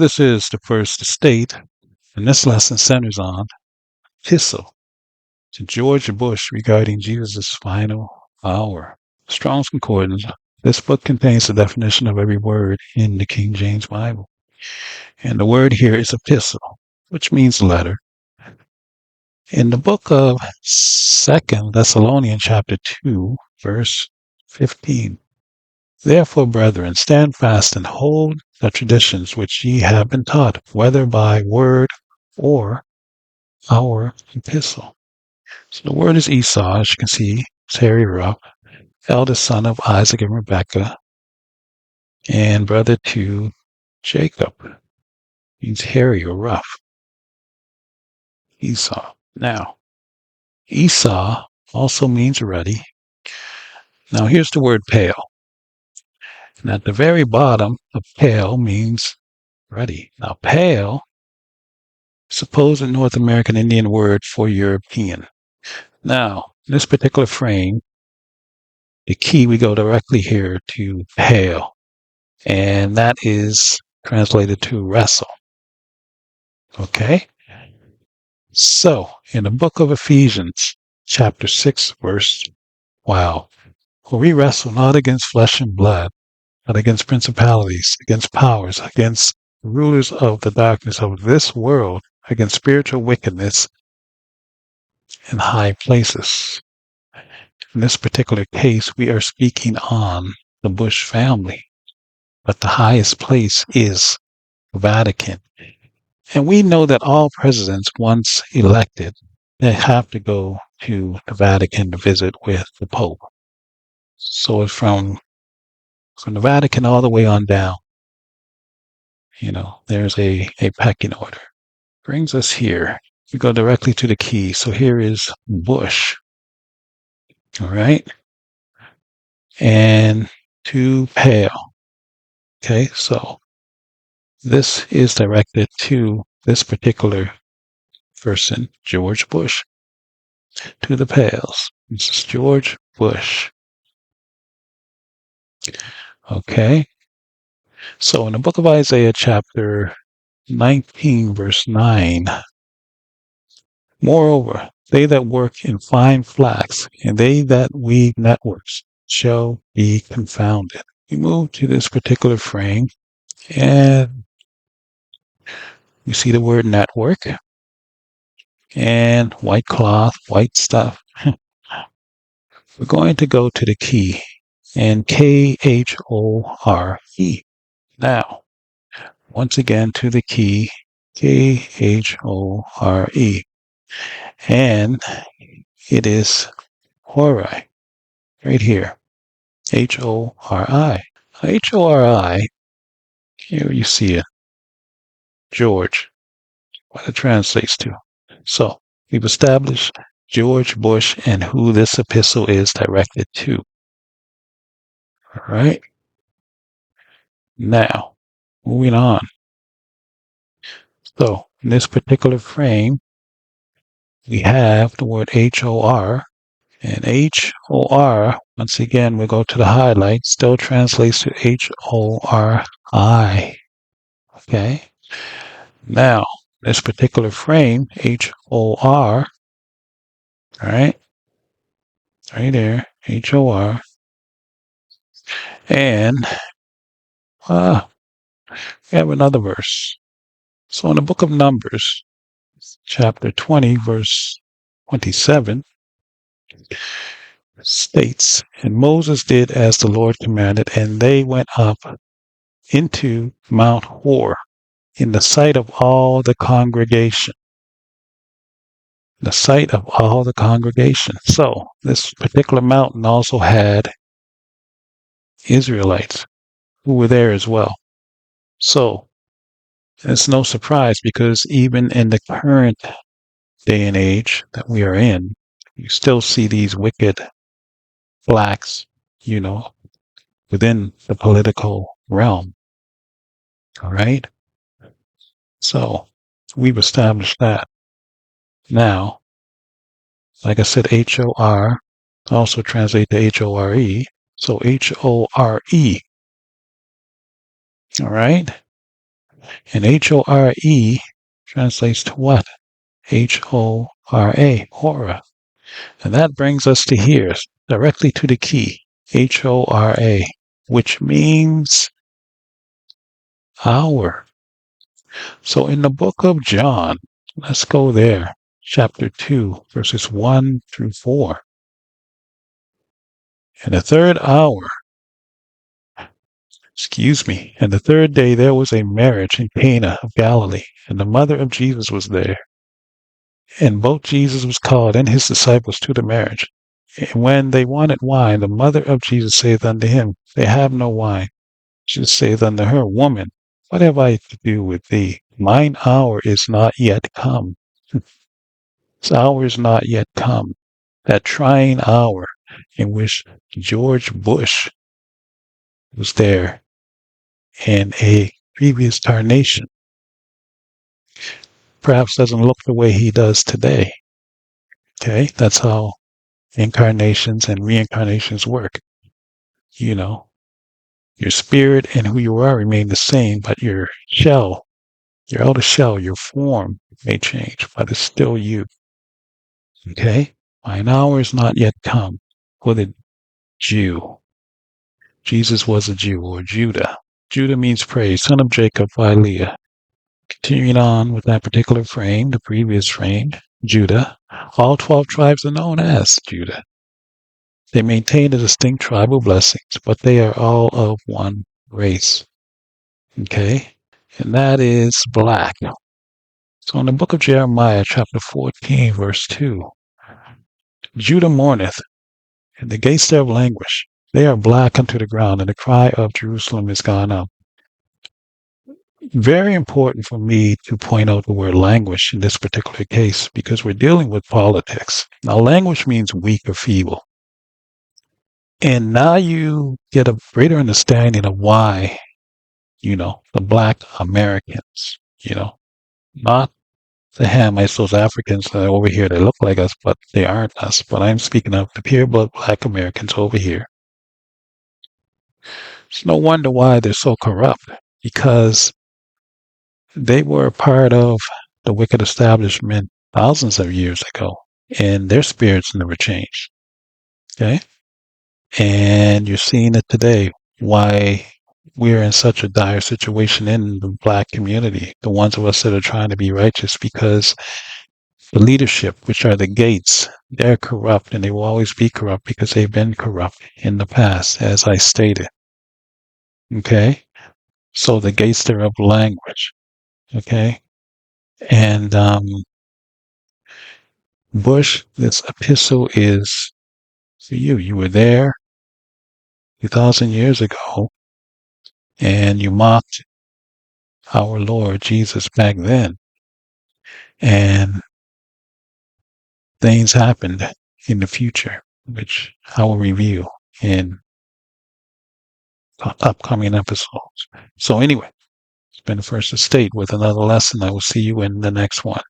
This is the first estate, and this lesson centers on Epistle to George Bush regarding Jesus' final hour. Strong's Concordance. This book contains the definition of every word in the King James Bible. And the word here is epistle, which means letter. In the book of 2 Thessalonians chapter 2, verse 15. Therefore, brethren, stand fast and hold the traditions which ye have been taught, whether by word or our epistle. So the word is Esau, as you can see, it's hairy rough, eldest son of Isaac and Rebekah, and brother to Jacob. Means hairy or rough. Esau. Now, Esau also means ruddy. Now here's the word pale. And at the very bottom of pale means ruddy. Now pale, supposed North American Indian word for European. Now, in this particular frame, the key, we go directly here to pale. And that is translated to wrestle. Okay? So, in the book of Ephesians, chapter 6, verse 12, for we wrestle not against flesh and blood, but against principalities, against powers, against rulers of the darkness of this world, against spiritual wickedness in high places. In this particular case, we are speaking on the Bush family, but the highest place is the Vatican. And we know that all presidents, once elected, they have to go to the Vatican to visit with the Pope. So it's from the Vatican all the way on down. There's a pecking order. Brings us here. We go directly to the key. So here is Bush. All right. And to pale. Okay. So this is directed to this particular person, George Bush. To the pales. This is George Bush. Okay. So in the book of Isaiah, chapter 19, verse 9, moreover, they that work in fine flax and they that weave networks shall be confounded. We move to this particular frame and we see the word network and white cloth, white stuff. We're going to go to the key and Khore. Now, once again to the key Khore. And it is Hori, right here. Hori. Hori, here you see it. George, what it translates to. So, we've established George Bush and who this epistle is directed to. All right. Now, moving on. So, in this particular frame, we have the word HOR. And HOR, once again, we go to the highlight, still translates to HORI. Okay? Now, this particular frame, HOR, all right there, HOR, and we have another verse. So in the book of Numbers, chapter 20, verse 27, states, and Moses did as the Lord commanded, and they went up into Mount Hor in the sight of all the congregation. The sight of all the congregation. So this particular mountain also had Israelites who were there as well. So it's no surprise because even in the current day and age that we are in, you still see these wicked blacks, within the political realm. All right? So we've established that. Now, like I said, HOR also translate to HORE. So HORE. All right? And H-O-R-E translates to what? H-O-R-A, hora. And that brings us to here, directly to the key, H-O-R-A, which means hour. So in the book of John, let's go there, chapter 2, verses 1 through 4. In the third hour, and the third day there was a marriage in Cana of Galilee, and the mother of Jesus was there. And both Jesus was called and his disciples to the marriage. And when they wanted wine, the mother of Jesus saith unto him, They have no wine. Jesus saith unto her, Woman, what have I to do with thee? Mine hour is not yet come. His hour is not yet come. That trying hour in which George Bush was there in a previous incarnation perhaps doesn't look the way he does today. Okay, that's how incarnations and reincarnations work. You know, your spirit and who you are remain the same, but your shell, your outer shell, your form may change, but it's still you. Okay? Mine hour is not yet come for the Jew. Jesus was a Jew, or Judah. Judah means praise, son of Jacob by Leah. Continuing on with that particular frame, the previous frame, Judah. All 12 tribes are known as Judah. They maintain a distinct tribal blessings, but they are all of one race. Okay? And that is black. So in the book of Jeremiah, chapter 14, verse 2, Judah mourneth, and the gates thereof languish. They are black unto the ground, and the cry of Jerusalem is gone up. Very important for me to point out the word languish in this particular case, because we're dealing with politics. Now, languish means weak or feeble. And now you get a greater understanding of why, the black Americans, not the Hamites, those Africans that are over here, they look like us, but they aren't us. But I'm speaking of the pure blood black Americans over here. It's no wonder why they're so corrupt, because they were a part of the wicked establishment thousands of years ago, and their spirits never changed. Okay? And you're seeing it today, why we're in such a dire situation in the black community, the ones of us that are trying to be righteous, because the leadership, which are the gates, they're corrupt, and they will always be corrupt because they've been corrupt in the past, as I stated. Okay? So the gates thereof language. Okay? And Bush, this epistle is for you. You were there 2,000 years ago, and you mocked our Lord Jesus back then. And things happened in the future, which I will review in upcoming episodes. So anyway, it's been the First Estate with another lesson. I will see you in the next one.